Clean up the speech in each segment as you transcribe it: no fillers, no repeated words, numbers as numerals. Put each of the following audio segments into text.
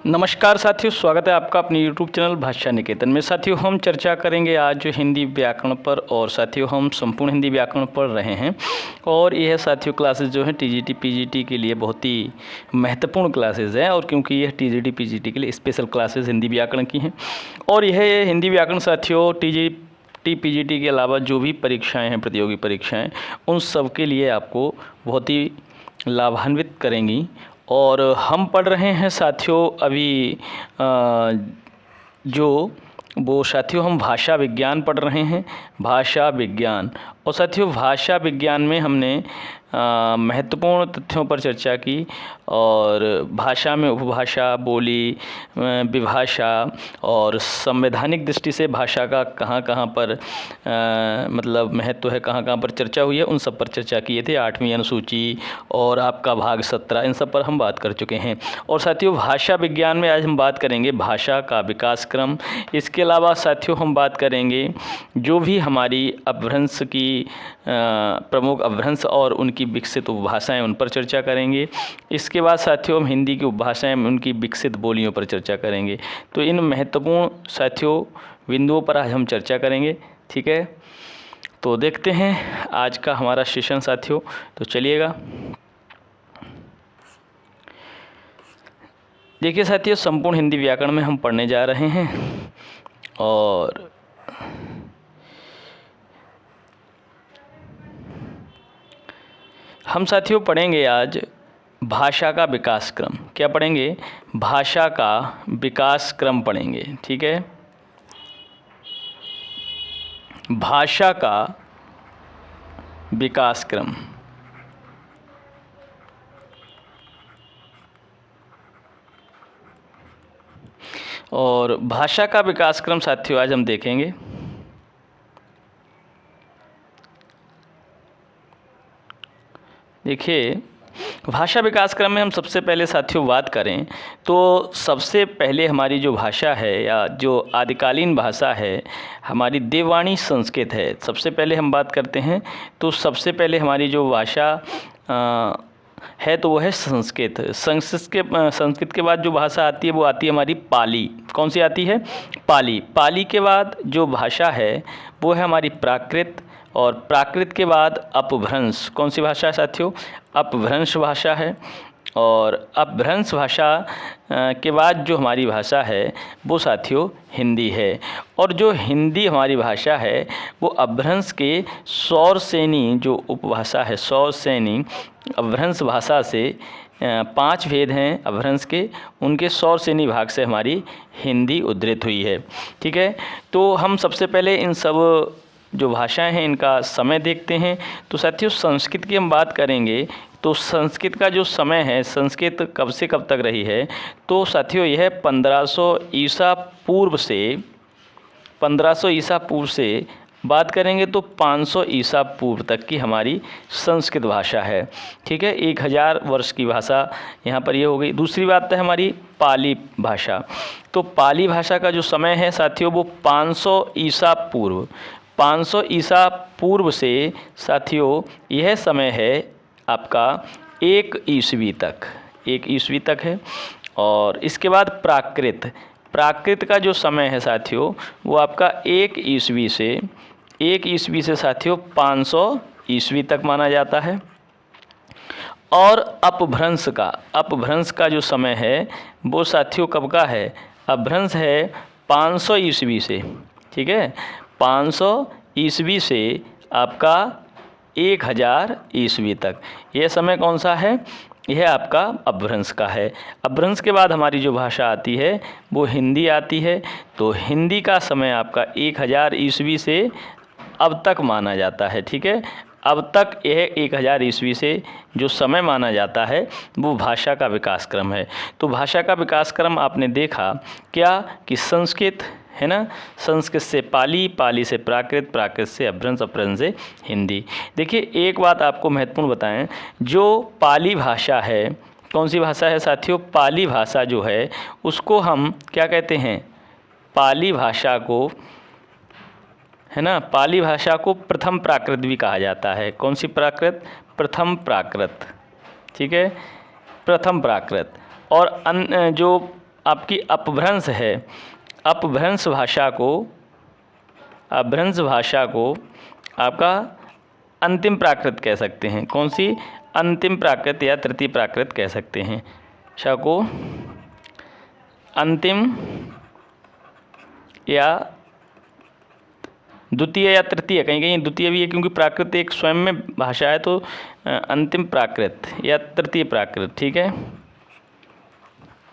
नमस्कार साथियों, स्वागत है आपका अपने YouTube चैनल भाषा निकेतन में। साथियों, हम चर्चा करेंगे आज हिंदी व्याकरण पर। और साथियों, हम संपूर्ण हिंदी व्याकरण पढ़ रहे हैं और यह साथियों क्लासेस जो हैं TGT PGT के लिए बहुत ही महत्वपूर्ण क्लासेस हैं। और क्योंकि यह TGT PGT के लिए स्पेशल क्लासेस हिंदी व्याकरण की हैं और यह हिंदी व्याकरण साथियों TGT PGT के अलावा जो भी परीक्षाएँ हैं, प्रतियोगी परीक्षाएँ, उन सब के लिए आपको बहुत ही लाभान्वित करेंगी। और हम पढ़ रहे हैं साथियों अभी जो वो साथियों हम भाषा विज्ञान पढ़ रहे हैं, भाषा विज्ञान। और साथियों भाषा विज्ञान में हमने महत्वपूर्ण तथ्यों पर चर्चा की और भाषा में उपभाषा, बोली, विभाषा और संवैधानिक दृष्टि से भाषा का कहाँ कहाँ पर मतलब महत्व है, कहाँ कहाँ पर चर्चा हुई है, उन सब पर चर्चा किए थे। 8वीं अनुसूची और आपका भाग 17, इन सब पर हम बात कर चुके हैं। और साथियों भाषा विज्ञान में आज हम बात करेंगे भाषा का विकास क्रम। इसके अलावा साथियों हम बात करेंगे जो भी हमारी अपभ्रंश की प्रमुख अपभ्रंश और उनकी विकसित उपभाषाएं, उन पर चर्चा करेंगे। इसके बाद साथियों हम हिंदी की उपभाषाएं, उनकी विकसित बोलियों पर चर्चा करेंगे। तो इन महत्वपूर्ण साथियों बिंदुओं पर आज हम चर्चा करेंगे, ठीक है। तो देखते हैं आज का हमारा सेशन साथियों। तो चलिएगा, देखिए साथियों, संपूर्ण हिंदी व्याकरण में हम पढ़ने जा रहे हैं और हम साथियों पढ़ेंगे आज भाषा का विकास क्रम। क्या पढ़ेंगे? भाषा का विकास क्रम पढ़ेंगे, ठीक है। भाषा का विकास क्रम। और भाषा का विकास क्रम साथियों आज हम देखेंगे। देखिए, भाषा विकास क्रम में हम सबसे पहले साथियों बात करें तो सबसे पहले हमारी जो भाषा है या जो आदिकालीन भाषा है हमारी देववाणी संस्कृत है। सबसे पहले हम बात करते हैं तो सबसे पहले हमारी जो भाषा है तो वो है संस्कृत। संस्कृत के बाद जो भाषा आती है वो आती है हमारी पाली। कौन सी आती है? पाली। पाली के बाद जो भाषा है वो है हमारी प्राकृत। और प्राकृत के बाद अपभ्रंश। कौन सी भाषा है साथियों? अपभ्रंश भाषा है। और अपभ्रंश भाषा के बाद जो हमारी भाषा है वो साथियों हिंदी है। और जो हिंदी हमारी भाषा है वो अपभ्रंश के सौरसेनी जो उपभाषा है, सौरसेनी अपभ्रंश भाषा से 5 भेद हैं अपभ्रंश के, उनके सौरसेनी भाग से हमारी हिंदी उद्धृत हुई है, ठीक है। तो हम सबसे पहले इन सब जो भाषाएं हैं इनका समय देखते हैं। तो साथियों संस्कृत की हम बात करेंगे तो संस्कृत का जो समय है, संस्कृत कब से कब तक रही है, तो साथियों यह 1500 ईसा पूर्व से 1500 ईसा पूर्व से बात करेंगे तो 500 ईसा पूर्व तक की हमारी संस्कृत भाषा है, ठीक है। 1000 वर्ष की भाषा यहाँ पर ये हो गई। दूसरी बात है हमारी पाली भाषा। तो पाली भाषा का जो समय है साथियों वो 500 ईसा पूर्व, 500 ईसा पूर्व से साथियों यह समय है आपका 1 ईस्वी तक, 1 ईस्वी तक है। और इसके बाद प्राकृत। प्राकृत का जो समय है साथियों वो आपका 1 ईस्वी से साथियों 500 ईस्वी तक माना जाता है। और अपभ्रंश का जो समय है वो साथियों कब का है? अपभ्रंश है 500 ईस्वी से, ठीक है। 500 ईस्वी से आपका 1000 ईस्वी तक, यह समय कौन सा है? यह आपका अपभ्रंश का है। अपभ्रंश के बाद हमारी जो भाषा आती है वो हिंदी आती है। तो हिंदी का समय आपका 1000 ईस्वी से अब तक माना जाता है, ठीक है। अब तक यह 1000 ईस्वी से जो समय माना जाता है वो भाषा का विकास क्रम है। तो भाषा का विकास क्रम आपने देखा क्या कि संस्कृत है ना, संस्कृत से पाली, पाली से प्राकृत, प्राकृत से अपभ्रंश, अपभ्रंश से हिंदी। देखिए एक बात आपको महत्वपूर्ण बताएं, जो पाली भाषा है, कौन सी भाषा है साथियों? पाली भाषा जो है उसको हम क्या कहते हैं? पाली भाषा को, है ना, पाली भाषा को प्रथम प्राकृत भी कहा जाता है। कौन सी प्राकृत? प्रथम प्राकृत, ठीक है, प्रथम प्राकृत। और जो आपकी अपभ्रंश है, अपभ्रंश भाषा को आपका अंतिम प्राकृत कह सकते हैं। कौन सी? अंतिम प्राकृत या तृतीय प्राकृत कह सकते हैं। भाषा को अंतिम या द्वितीय या तृतीय, कहीं कहीं द्वितीय भी है क्योंकि प्राकृत एक स्वयं में भाषा है, तो अंतिम प्राकृत या तृतीय प्राकृत, ठीक है।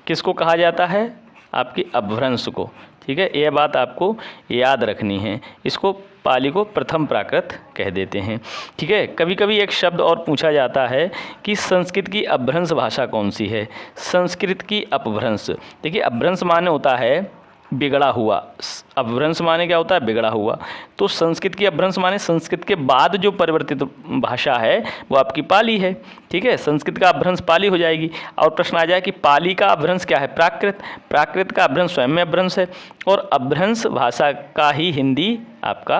किसको कहा जाता है? आपकी अपभ्रंश को, ठीक है। यह बात आपको याद रखनी है। इसको पाली को प्रथम प्राकृत कह देते हैं, ठीक है। कभी कभी एक शब्द और पूछा जाता है कि संस्कृत की अपभ्रंश भाषा कौन सी है? संस्कृत की अपभ्रंश, देखिए अपभ्रंश माने होता है बिगड़ा हुआ, अपभ्रंश माने क्या होता है? बिगड़ा हुआ। तो संस्कृत की अपभ्रंश माने संस्कृत के बाद जो परिवर्तित भाषा है वो आपकी पाली है, ठीक है। संस्कृत का अपभ्रंश पाली हो जाएगी। और प्रश्न आ जाए कि पाली का अपभ्रंश क्या है? प्राकृत। प्राकृत का अपभ्रंश स्वयं में अपभ्रंश है और अपभ्रंश भाषा का ही हिंदी आपका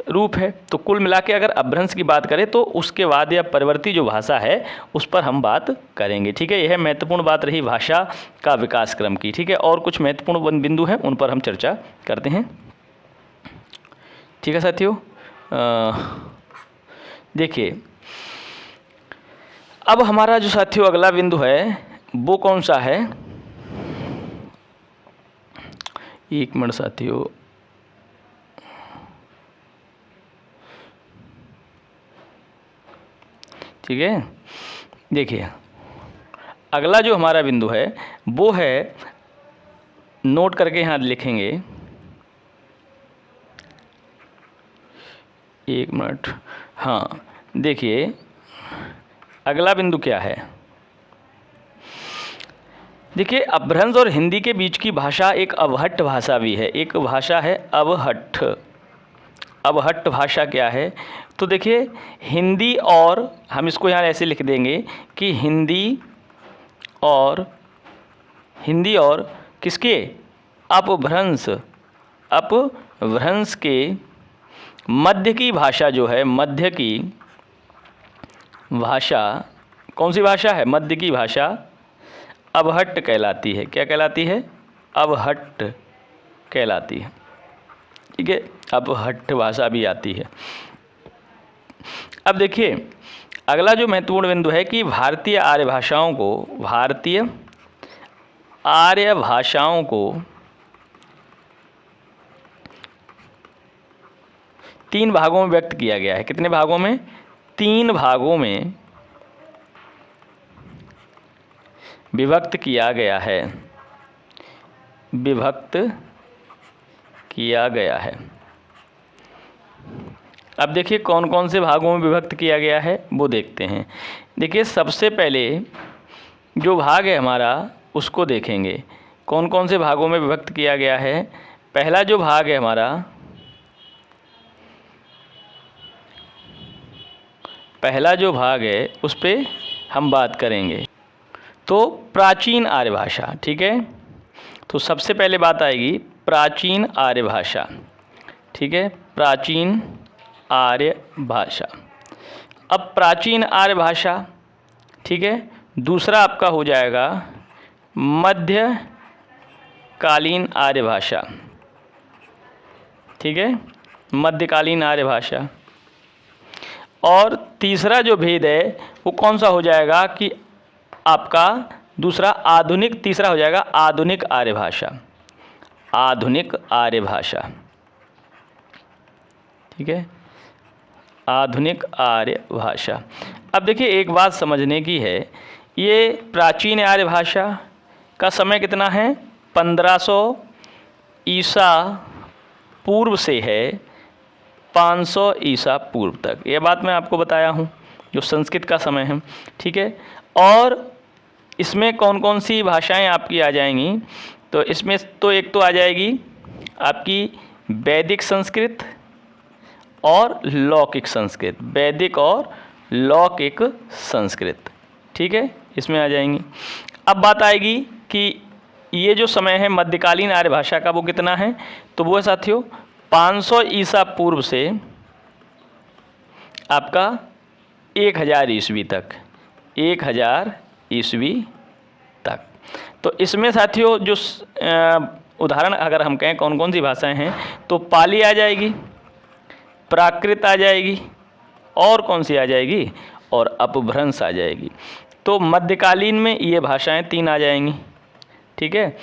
रूप है। तो कुल मिला के अगर अपभ्रंश की बात करें तो उसके बाद या परिवर्ती जो भाषा है उस पर हम बात करेंगे, ठीक है। यह महत्वपूर्ण बात रही भाषा का विकास क्रम की, ठीक है। और कुछ महत्वपूर्ण बिंदु हैं उन पर हम चर्चा करते हैं, ठीक है साथियों। देखिए अब हमारा जो साथियों अगला बिंदु है वो कौन सा है? एक मिनट साथियों, ठीक है। देखिए अगला जो हमारा बिंदु है वो है, नोट करके यहाँ लिखेंगे, एक मिनट। हाँ देखिए अगला बिंदु क्या है? देखिए अपभ्रंश और हिंदी के बीच की भाषा एक अवहट्ठ भाषा भी है। एक भाषा है अवहट्ठ। अवहट्ठ भाषा क्या है? तो देखिए हिंदी, और हम इसको यहाँ ऐसे लिख देंगे कि हिंदी और किसके? अपभ्रंश। अपभ्रंश के मध्य की भाषा जो है, मध्य की भाषा कौन सी भाषा है? मध्य की भाषा अवहट्ठ कहलाती है। क्या कहलाती है? अवहट्ठ कहलाती है, ठीक है। अपहट्ठ भाषा भी आती है। अब देखिए अगला जो महत्वपूर्ण बिंदु है कि भारतीय आर्य भाषाओं को तीन भागों में व्यक्त किया गया है। कितने भागों में? तीन भागों में विभक्त किया गया है। विभक्त किया गया है। अब देखिए कौन कौन से भागों में विभक्त किया गया है वो देखते हैं। देखिए सबसे पहले जो भाग है हमारा उसको देखेंगे, कौन कौन से भागों में विभक्त किया गया है। पहला जो भाग है हमारा, पहला जो भाग है उस पे हम बात करेंगे, तो प्राचीन आर्य भाषा, ठीक है। तो सबसे पहले बात आएगी प्राचीन आर्य भाषा, ठीक है। प्राचीन आर्य भाषा। अब प्राचीन आर्य भाषा, ठीक है। दूसरा आपका हो जाएगा मध्यकालीन आर्य भाषा, ठीक है, मध्यकालीन आर्य भाषा। और तीसरा जो भेद है वो कौन सा हो जाएगा कि आपका दूसरा आधुनिक, तीसरा हो जाएगा आधुनिक आर्य भाषा। आधुनिक आर्य भाषा, ठीक है, आधुनिक आर्य भाषा। अब देखिए एक बात समझने की है, ये प्राचीन आर्य भाषा का समय कितना है? 1500 ईसा पूर्व से है 500 ईसा पूर्व तक। ये बात मैं आपको बताया हूँ जो संस्कृत का समय है, ठीक है। और इसमें कौन कौन सी भाषाएं आपकी आ जाएंगी? तो इसमें तो एक तो आ जाएगी आपकी वैदिक संस्कृत और लौकिक संस्कृत, वैदिक और लौकिक संस्कृत, ठीक है, इसमें आ जाएंगी। अब बात आएगी कि ये जो समय है मध्यकालीन आर्य भाषा का वो कितना है? तो वो है साथियों 500 ईसा पूर्व से आपका 1000 ईस्वी तक, 1000 ईस्वी तक। तो इसमें साथियों जो उदाहरण अगर हम कहें कौन कौन सी भाषाएं हैं, तो पाली आ जाएगी, प्राकृत आ जाएगी, और कौन सी आ जाएगी, और अपभ्रंश आ जाएगी। तो मध्यकालीन में ये भाषाएं 3 आ जाएंगी, ठीक है।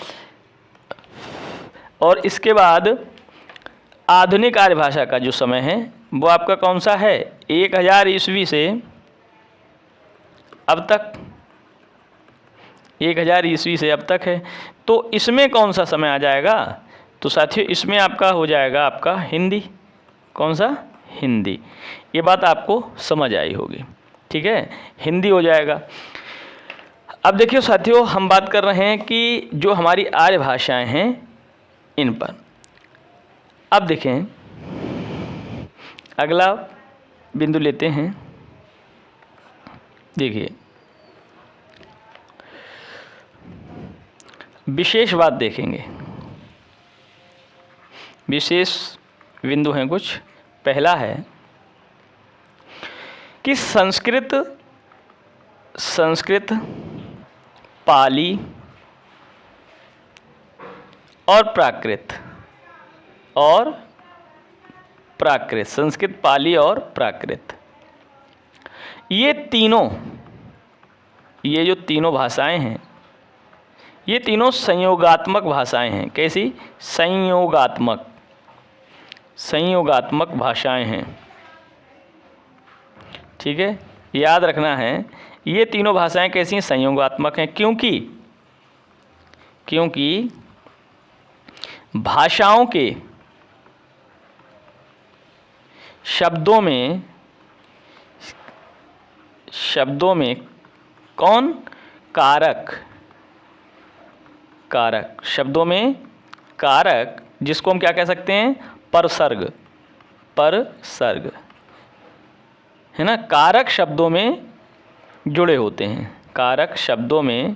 और इसके बाद आधुनिक आर्य भाषा का जो समय है वो आपका कौन सा है, 1000 ईस्वी से अब तक, 1000 ईस्वी से अब तक है। तो इसमें कौन सा समय आ जाएगा, तो साथियों इसमें आपका हो जाएगा आपका हिंदी। कौन सा, हिंदी। ये बात आपको समझ आई होगी, ठीक है, हिंदी हो जाएगा। अब देखिए साथियों, हम बात कर रहे हैं कि जो हमारी आर्य भाषाएं हैं इन पर। अब देखें, अगला बिंदु लेते हैं। देखिए, विशेष बात देखेंगे, विशेष बिंदु हैं कुछ। पहला है कि संस्कृत, पाली और प्राकृत, संस्कृत, पाली और प्राकृत, ये जो तीनों भाषाएं हैं, ये तीनों संयोगात्मक भाषाएं हैं। कैसी, संयोगात्मक भाषाएं हैं, ठीक है। याद रखना है, ये तीनों भाषाएं कैसी हैं, संयोगात्मक हैं। क्योंकि भाषाओं के शब्दों में कौन, कारक, शब्दों में कारक, जिसको हम क्या कह सकते हैं, परसर्ग है ना। कारक शब्दों में जुड़े होते हैं, कारक शब्दों में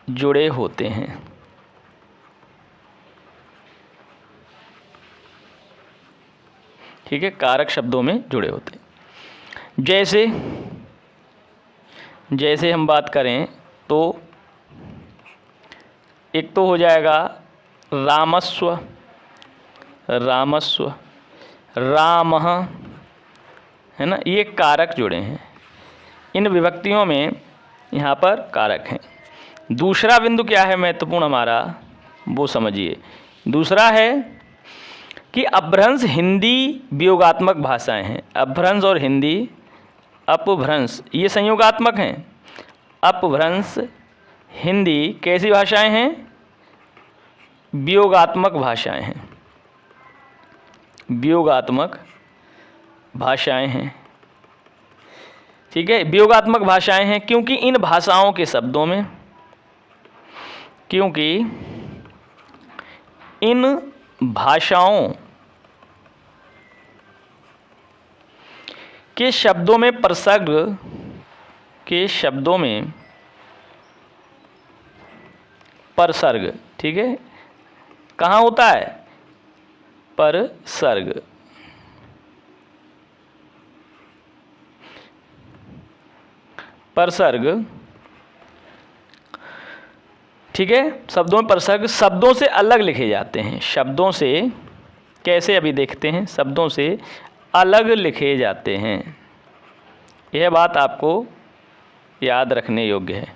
जुड़े होते हैं, ठीक है, कारक शब्दों में जुड़े होते हैं। जैसे हम बात करें तो एक तो हो जाएगा रामस्व, रामः, है ना, ये कारक जुड़े हैं। इन विभक्तियों में यहाँ पर कारक हैं। दूसरा बिंदु क्या है महत्वपूर्ण हमारा, वो समझिए। दूसरा है कि अपभ्रंश हिंदी वियोगात्मक भाषाएं हैं। अपभ्रंश और हिंदी अपभ्रंश ये संयोगात्मक हैं। अपभ्रंश हिंदी कैसी भाषाएं हैं, वियोगात्मक भाषाएं हैं, वियोगात्मक भाषाएं हैं, ठीक है, वियोगात्मक भाषाएं हैं। क्योंकि इन भाषाओं के शब्दों में, क्योंकि इन भाषाओं के शब्दों में प्रसर्ग के शब्दों में परसर्ग, ठीक है, कहाँ होता है, परसर्ग, ठीक है, शब्दों में परसर्ग शब्दों से अलग लिखे जाते हैं। शब्दों से कैसे, अभी देखते हैं, शब्दों से अलग लिखे जाते हैं। यह बात आपको याद रखने योग्य है,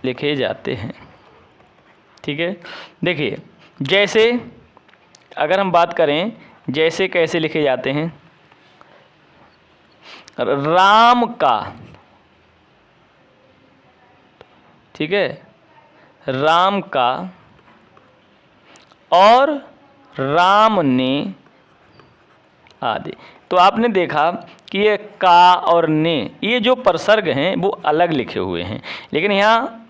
लिखे जाते हैं, ठीक है। देखिए, जैसे अगर हम बात करें, जैसे कैसे लिखे जाते हैं, राम का, ठीक है, राम का, और राम ने आदि। तो आपने देखा कि ये का और ने, ये जो प्रसर्ग हैं वो अलग लिखे हुए हैं। लेकिन यहाँ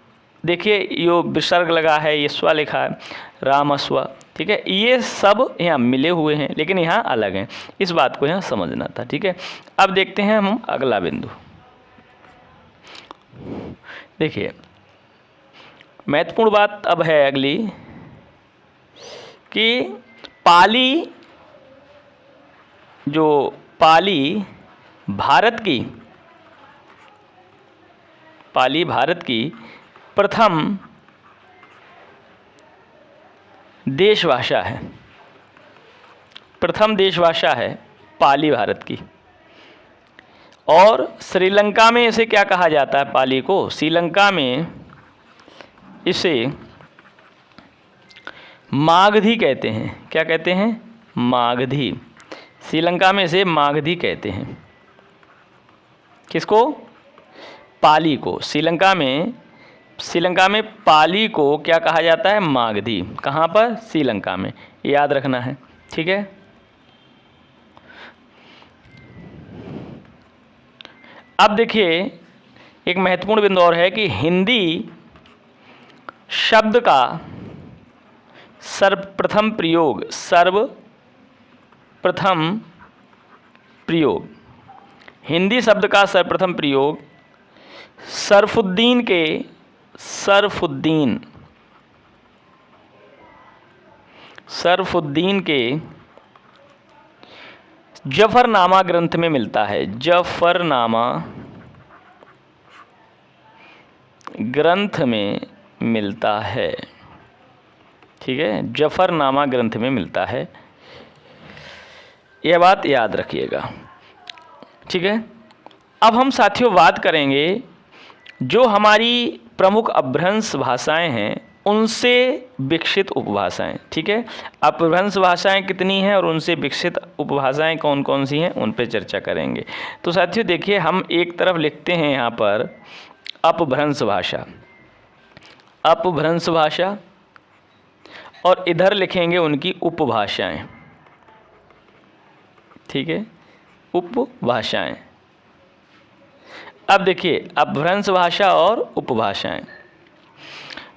देखिए, यो विसर्ग लगा है, ये स्व लिखा है, रामस्व, ठीक है, ये सब यहाँ मिले हुए हैं लेकिन यहाँ अलग हैं। इस बात को यहाँ समझना था, ठीक है। अब देखते हैं हम अगला बिंदु। देखिए, महत्वपूर्ण बात अब है अगली कि पाली, जो पाली भारत की, पाली भारत की प्रथम देशभाषा है। प्रथम देशभाषा है पाली भारत की। और श्रीलंका में इसे क्या कहा जाता है? पाली को श्रीलंका में इसे मागधी कहते हैं। क्या कहते हैं? मागधी। श्रीलंका में इसे मागधी कहते हैं। किसको? पाली को। श्रीलंका में पाली को क्या कहा जाता है? मागधी। कहाँ पर? श्रीलंका में। याद रखना है, ठीक है। अब देखिए एक महत्वपूर्ण बिंदु और है कि हिंदी शब्द का सर्वप्रथम प्रयोग हिंदी शब्द का सर्वप्रथम प्रयोग सरफुद्दीन के जफरनामा ग्रंथ में मिलता है। जफरनामा ग्रंथ में मिलता है, ठीक है। जफरनामा ग्रंथ में मिलता है, यह बात याद रखिएगा, ठीक है। अब हम साथियों बात करेंगे जो हमारी प्रमुख अपभ्रंश भाषाएं हैं उनसे विकसित उपभाषाएं, ठीक है। अपभ्रंश भाषाएं कितनी हैं और उनसे विकसित उपभाषाएं कौन कौन सी हैं उन पर चर्चा करेंगे। तो साथियों देखिए हम एक तरफ लिखते हैं यहाँ पर अपभ्रंश भाषा और इधर लिखेंगे उनकी उपभाषाएं, ठीक है, उपभाषाएं। अब देखिए अपभ्रंश भाषा और उपभाषाएं।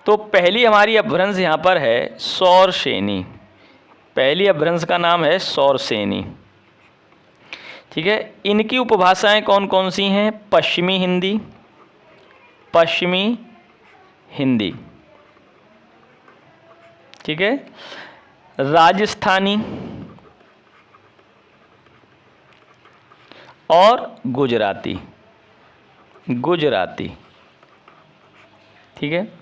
तो पहली हमारी अपभ्रंश यहाँ पर है सौरसेनी। पहली अपभ्रंश का नाम है सौरसेनी, ठीक है। इनकी उपभाषाएं कौन कौन सी हैं? पश्चिमी हिंदी, ठीक है, राजस्थानी और गुजराती, ठीक है।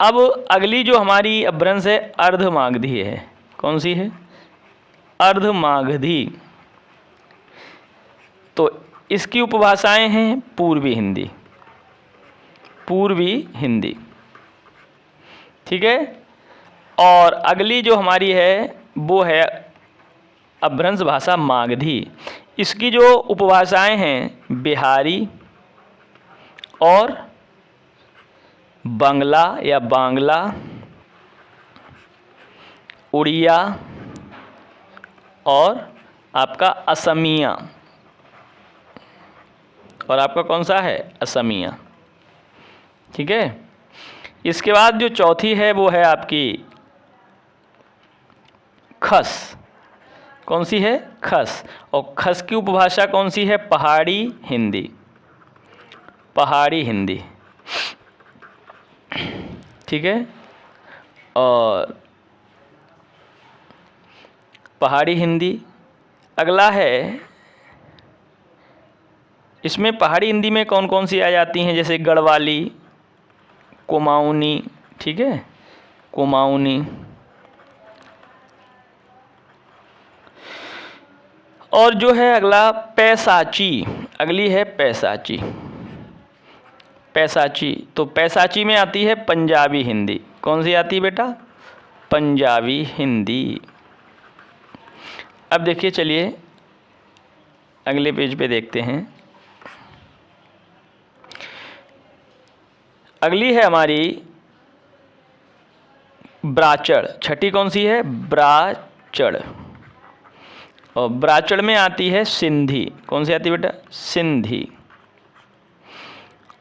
अब अगली जो हमारी अपभ्रंश है अर्धमागधी है। कौन सी है? अर्धमागधी। तो इसकी उपभाषाएं हैं पूर्वी हिंदी, ठीक है। और अगली जो हमारी है वो है अपभ्रंश भाषा मागधी। इसकी जो उपभाषाएं हैं बिहारी और बांग्ला, उड़िया और आपका असमिया, और आपका कौन सा है? असमिया, ठीक है। इसके बाद जो चौथी है वो है आपकी खस। कौन सी है? खस। और खस की उपभाषा कौन सी है? पहाड़ी हिंदी, ठीक है। और पहाड़ी हिंदी अगला है। इसमें पहाड़ी हिंदी में कौन कौन सी आ जाती हैं? जैसे गढ़वाली, कुमाऊनी, ठीक है, कुमाऊनी। और जो है अगला पैसाची। अगली है पैसाची। तो पैसाची में आती है पंजाबी हिंदी। कौन सी आती है बेटा? पंजाबी हिंदी। अब देखिए चलिए अगले पेज पे देखते हैं। अगली है हमारी ब्राचड़। छठी कौन सी है? ब्राचड़। और ब्राचड़ में आती है सिंधी। कौन सी आती है बेटा? सिंधी।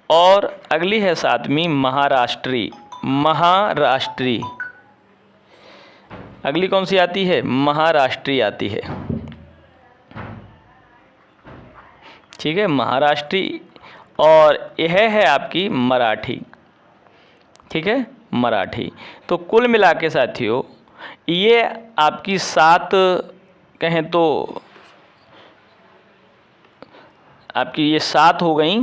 और अगली है सातवीं महाराष्ट्री। अगली कौन सी आती है? महाराष्ट्री आती है, ठीक है, महाराष्ट्री। और यह है आपकी मराठी, ठीक है, मराठी। तो कुल मिला के साथियों ये आपकी 7 कहें तो आपकी ये 7 हो गई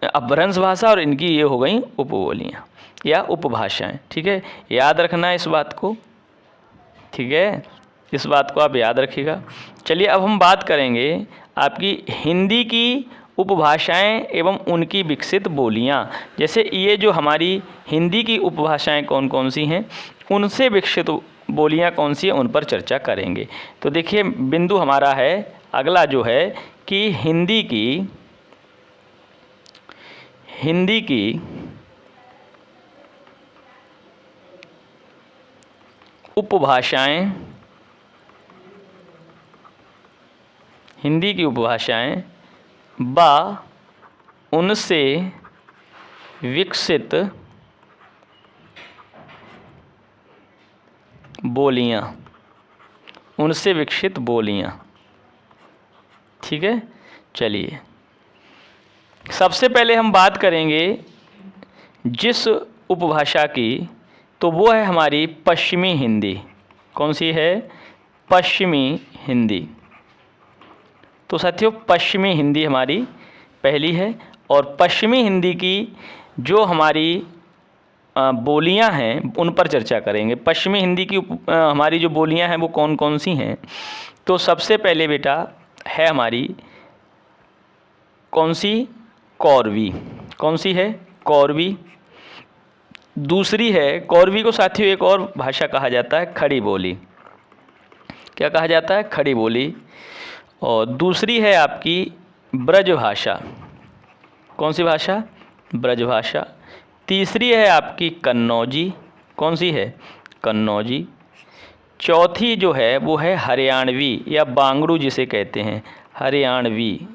अपभ्रंश भाषा और इनकी ये हो गई उपबोलियाँ या उपभाषाएं। ठीक है, याद रखना है इस बात को। ठीक है, इस बात को आप याद रखिएगा। चलिए अब हम बात करेंगे आपकी हिंदी की उपभाषाएं एवं उनकी विकसित बोलियां। जैसे ये जो हमारी हिंदी की उपभाषाएं कौन कौन सी हैं, उनसे विकसित बोलियां कौन सी हैं, उन पर चर्चा करेंगे। तो देखिए बिंदु हमारा है अगला जो है कि हिंदी की उपभाषाएं, हिंदी की उपभाषाएं व उनसे विकसित बोलियां, उनसे विकसित बोलियां। ठीक है, चलिए सबसे पहले हम बात करेंगे जिस उपभाषा की, तो वो है हमारी पश्चिमी हिंदी। कौन सी है? पश्चिमी हिंदी। तो साथियों पश्चिमी हिंदी हमारी पहली है। और पश्चिमी हिंदी की जो हमारी बोलियां हैं उन पर चर्चा करेंगे। पश्चिमी हिंदी की हमारी जो बोलियां हैं वो कौन कौन सी हैं? तो सबसे पहले बेटा है हमारी कौन सी? कौरवी। कौन सी है? कौरवी। दूसरी है, कौरवी को साथियों एक और भाषा कहा जाता है खड़ी बोली। क्या कहा जाता है? खड़ी बोली। और दूसरी है आपकी ब्रजभाषा। कौन सी भाषा? ब्रजभाषा। तीसरी है आपकी कन्नौजी। कौन सी है? कन्नौजी। चौथी जो है वो है हरियाणवी या बांगड़ू जिसे कहते हैं, हरियाणवी,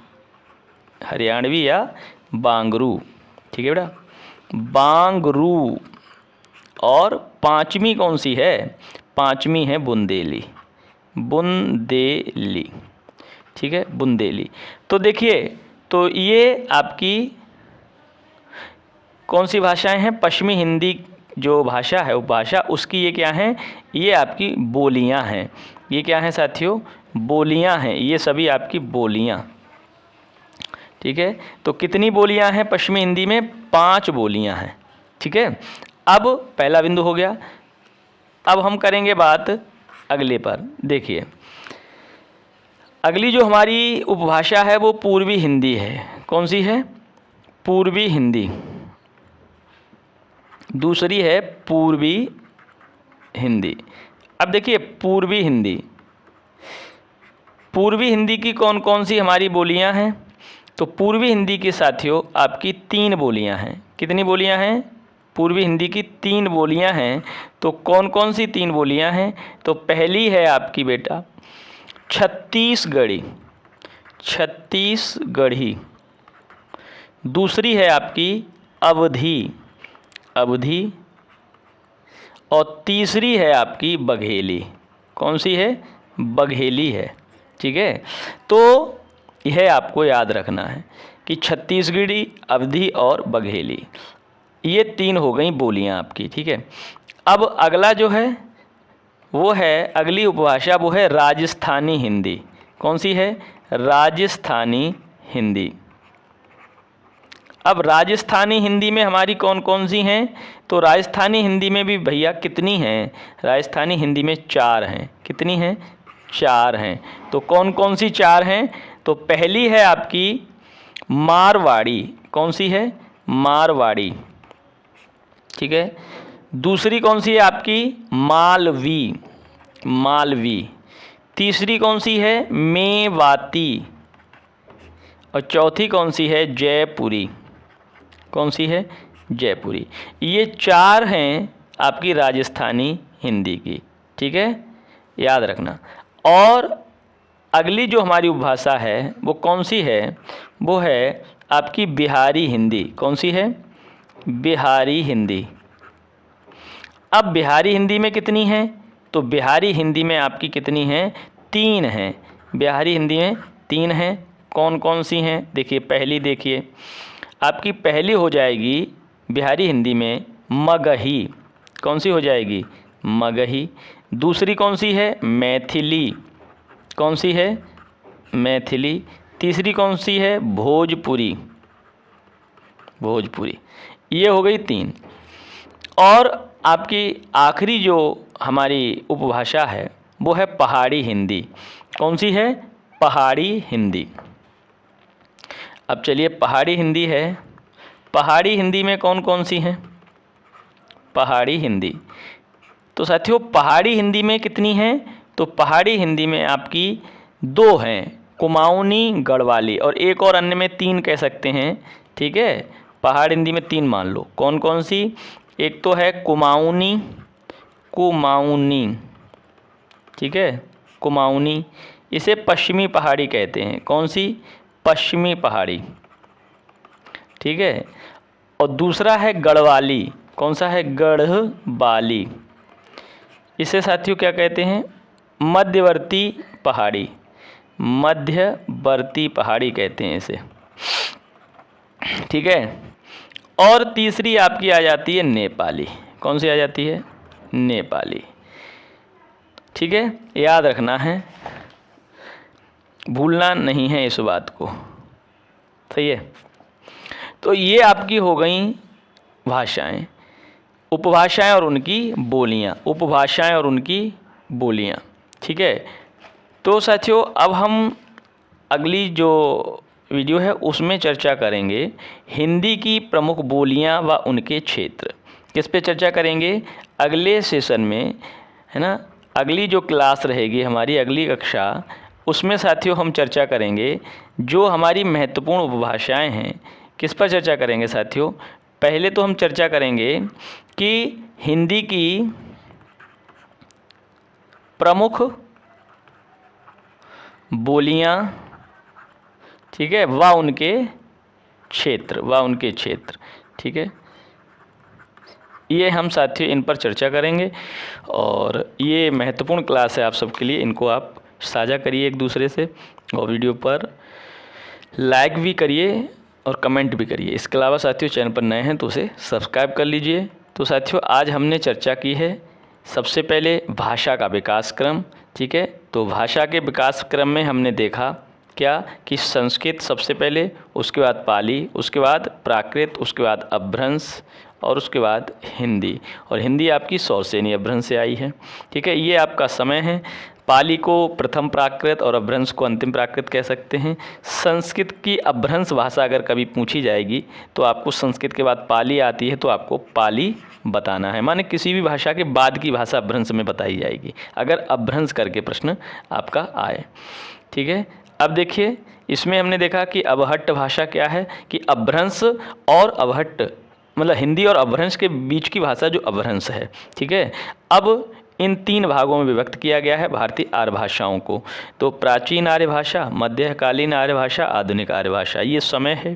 हरियाणवी या बांगरू। ठीक है बेटा, बांगरू। और पांचवी कौन सी है? पांचवी है बुंदेली। बुंदेली। ठीक है, बुंदेली। तो देखिए, तो ये आपकी कौन सी भाषाएं हैं? पश्चिमी हिंदी जो भाषा है, उपभाषा, उसकी ये क्या हैं? ये आपकी बोलियां हैं। ये क्या हैं साथियों? बोलियां हैं। ये सभी आपकी बोलियां। ठीक है, तो कितनी बोलियां हैं पश्चिमी हिंदी में? 5 बोलियां हैं। ठीक है, अब पहला बिंदु हो गया। अब हम करेंगे बात अगले पर। देखिए अगली जो हमारी उपभाषा है वो पूर्वी हिंदी है। कौन सी है? पूर्वी हिंदी। दूसरी है पूर्वी हिंदी। अब देखिए पूर्वी हिंदी, पूर्वी हिंदी की कौन कौन सी हमारी बोलियां हैं? तो पूर्वी हिंदी के साथियों आपकी 3 बोलियां हैं। कितनी बोलियां हैं? पूर्वी हिंदी की 3 बोलियां हैं। तो कौन कौन सी 3 बोलियां हैं? तो पहली है आपकी बेटा छत्तीसगढ़ी। छत्तीसगढ़ी। दूसरी है आपकी अवधी। अवधी। और तीसरी है आपकी बघेली। कौन सी है? बघेली है। ठीक है, तो यह आपको याद रखना है कि छत्तीसगढ़ी, अवधी और बघेली, ये 3 हो गई बोलियां आपकी। ठीक है, अब अगला जो है वो है, अगली उपभाषा वो है राजस्थानी हिंदी। कौन सी है? राजस्थानी हिंदी। अब राजस्थानी हिंदी में हमारी कौन कौन सी हैं? तो राजस्थानी हिंदी में भी भैया कितनी हैं? राजस्थानी हिंदी में 4 हैं। कितनी हैं? 4 हैं। तो कौन कौन सी 4 हैं? तो पहली है आपकी मारवाड़ी। कौन सी है? मारवाड़ी। ठीक है, दूसरी कौन सी है आपकी? मालवी। मालवी। तीसरी कौन सी है? मेवाती। और चौथी कौन सी है? जयपुरी। कौन सी है? जयपुरी। ये 4 हैं आपकी राजस्थानी हिंदी की। ठीक है, याद रखना। और अगली जो हमारी उपभाषा है वो कौन सी है? वो है आपकी बिहारी हिंदी। कौन सी है? बिहारी हिंदी। अब बिहारी हिंदी में कितनी हैं? तो बिहारी हिंदी में आपकी कितनी हैं? 3 हैं। बिहारी हिंदी में 3 हैं। कौन कौन सी हैं? देखिए पहली, देखिए आपकी पहली हो जाएगी बिहारी हिंदी में मगही। कौन सी हो जाएगी? मगही। दूसरी कौन सी है? मैथिली। कौन सी है? मैथिली। तीसरी कौन सी है? भोजपुरी। भोजपुरी। ये हो गई 3। और आपकी आखिरी जो हमारी उपभाषा है वो है पहाड़ी हिंदी। कौन सी है? पहाड़ी हिंदी। अब चलिए, पहाड़ी हिंदी है, पहाड़ी हिंदी में कौन कौन सी हैं? पहाड़ी हिंदी, तो साथियों पहाड़ी हिंदी में कितनी हैं? तो पहाड़ी हिंदी में आपकी 2 हैं, कुमाऊनी, गढ़वाली, और एक और अन्य में 3 कह सकते हैं। ठीक है, पहाड़ हिंदी में 3 मान लो। कौन कौन सी? एक तो है कुमाऊनी, कुमाऊनी, ठीक है, कुमाऊनी। इसे पश्चिमी पहाड़ी कहते हैं। कौन सी? पश्चिमी पहाड़ी। ठीक है, और दूसरा है गढ़वाली। कौन सा है? गढ़वाली। इसे साथियों क्या कहते हैं? मध्यवर्ती पहाड़ी, मध्यवर्ती पहाड़ी कहते हैं इसे। ठीक है, और तीसरी आपकी आ जाती है नेपाली। कौन सी आ जाती है? नेपाली। ठीक है, याद रखना है, भूलना नहीं है इस बात को। सही है, तो ये आपकी हो गई भाषाएं, उपभाषाएं और उनकी बोलियां, उपभाषाएं और उनकी बोलियां। ठीक है, तो साथियों अब हम अगली जो वीडियो है उसमें चर्चा करेंगे हिंदी की प्रमुख बोलियां व उनके क्षेत्र। किस पे चर्चा करेंगे? अगले सेशन में, है ना, अगली जो क्लास रहेगी हमारी, अगली कक्षा, उसमें साथियों हम चर्चा करेंगे जो हमारी महत्वपूर्ण उपभाषाएं हैं। किस पर चर्चा करेंगे साथियों? पहले तो हम चर्चा करेंगे कि हिंदी की प्रमुख बोलियां, ठीक है, व उनके क्षेत्र, व उनके क्षेत्र। ठीक है, ये हम साथियों इन पर चर्चा करेंगे और ये महत्वपूर्ण क्लास है आप सबके लिए। इनको आप साझा करिए एक दूसरे से, और वीडियो पर लाइक भी करिए और कमेंट भी करिए। इसके अलावा साथियों चैनल पर नए हैं तो उसे सब्सक्राइब कर लीजिए। तो साथियों आज हमने चर्चा की है सबसे पहले भाषा का विकास क्रम। ठीक है, तो भाषा के विकास क्रम में हमने देखा क्या कि संस्कृत सबसे पहले, उसके बाद पाली, उसके बाद प्राकृत, उसके बाद अपभ्रंश और उसके बाद हिंदी। और हिंदी आपकी सौसेनी अपभ्रंश से आई है। ठीक है, ये आपका समय है। पाली को प्रथम प्राकृत और अपभ्रंश को अंतिम प्राकृत कह सकते हैं। संस्कृत की अपभ्रंश भाषा अगर कभी पूछी जाएगी तो आपको संस्कृत के बाद पाली आती है, तो आपको पाली बताना है। माने किसी भी भाषा के बाद की भाषा अपभ्रंश में बताई जाएगी अगर अपभ्रंश करके प्रश्न आपका आए। ठीक है, अब देखिए इसमें हमने देखा कि अवहट्ट भाषा क्या है कि अपभ्रंश और अवहट्ट, मतलब हिंदी और अपभ्रंश के बीच की भाषा जो अपभ्रंश है। ठीक है, अब इन 3 भागों में विभक्त किया गया है भारतीय आर्य भाषाओं को। तो प्राचीन आर्य भाषा, मध्यकालीन आर्य भाषा, आधुनिक आर्य भाषा, ये समय है।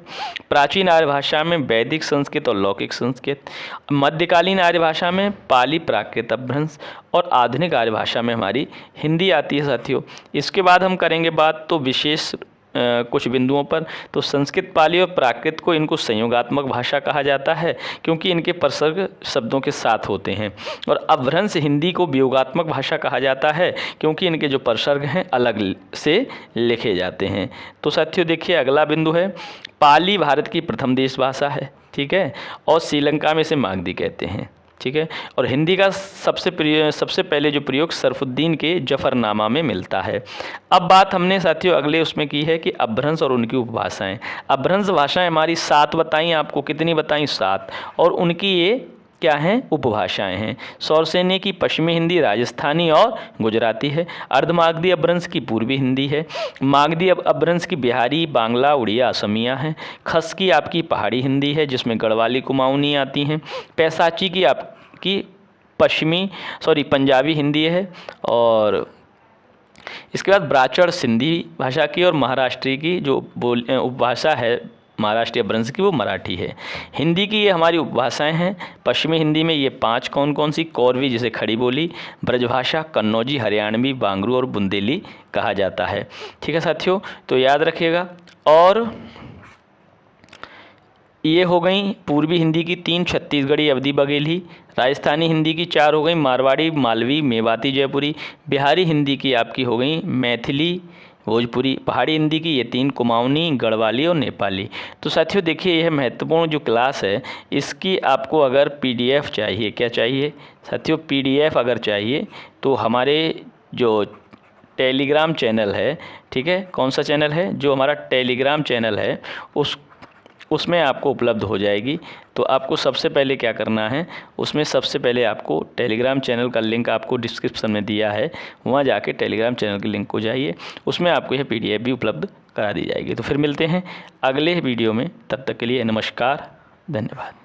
प्राचीन आर्य भाषा में वैदिक संस्कृत और लौकिक संस्कृत, मध्यकालीन आर्य भाषा में पाली, प्राकृत, अपभ्रंश, और आधुनिक आर्य भाषा में हमारी हिंदी आती है साथियों। इसके बाद हम करेंगे बात तो विशेष कुछ बिंदुओं पर। तो संस्कृत, पाली और प्राकृत को इनको संयोगात्मक भाषा कहा जाता है क्योंकि इनके प्रसर्ग शब्दों के साथ होते हैं। और अपभ्रंश हिंदी को वियोगात्मक भाषा कहा जाता है क्योंकि इनके जो प्रसर्ग हैं अलग से लिखे जाते हैं। तो साथियों देखिए अगला बिंदु है, पाली भारत की प्रथम देश भाषा है। ठीक है, और श्रीलंका में इसे मागधी कहते हैं। ठीक है, और हिंदी का सबसे पहले जो प्रयोग सरफुद्दीन के जफरनामा में मिलता है। अब बात हमने साथियों अगले उसमें की है कि अपभ्रंश और उनकी उपभाषाएं। अपभ्रंश भाषाएं हमारी 7 बताई, आपको कितनी बताई? 7, और उनकी ये क्या हैं? उपभाषाएं हैं। सौरसेनी की पश्चिमी हिंदी, राजस्थानी और गुजराती है। अर्धमागधी अपभ्रंश की पूर्वी हिंदी है। मागधी अपभ्रंश की बिहारी, बांग्ला, उड़िया, असमिया है। खस की आपकी पहाड़ी हिंदी है जिसमें गढ़वाली, कुमाऊनी आती हैं। पैसाची की आपकी पंजाबी हिंदी है। और इसके बाद ब्राचड़ सिंधी भाषा की, और महाराष्ट्री की जो उपभाषा है महाराष्ट्रीय अपभ्रंश की, वो मराठी है। हिंदी की ये हमारी उपभाषाएं हैं। पश्चिमी हिंदी में ये 5 कौन कौन सी? कौरवी जिसे खड़ी बोली, ब्रजभाषा, कन्नौजी, हरियाणवी, बांगरू और बुंदेली कहा जाता है। ठीक है साथियों, तो याद रखिएगा। और ये हो गई पूर्वी हिंदी की 3, छत्तीसगढ़ी, अवधी, बघेली। राजस्थानी हिंदी की 4 हो गई, मारवाड़ी, मालवी, मेवाती, जयपुरी। बिहारी हिंदी की आपकी हो गई मैथिली, भोजपुरी, पहाड़ी हिंदी की ये 3, कुमाऊनी, गढ़वाली और नेपाली। तो साथियों देखिए, यह महत्वपूर्ण जो क्लास है, इसकी आपको अगर PDF चाहिए, क्या चाहिए साथियों, PDF अगर चाहिए तो हमारे जो टेलीग्राम चैनल है, ठीक है, कौन सा चैनल है, जो हमारा टेलीग्राम चैनल है, उसमें आपको उपलब्ध हो जाएगी। तो आपको सबसे पहले क्या करना है, उसमें सबसे पहले आपको टेलीग्राम चैनल का लिंक आपको डिस्क्रिप्शन में दिया है, वहाँ जाके टेलीग्राम चैनल के लिंक को जाइए, उसमें आपको यह PDF भी उपलब्ध करा दी जाएगी। तो फिर मिलते हैं अगले वीडियो में, तब तक के लिए नमस्कार, धन्यवाद।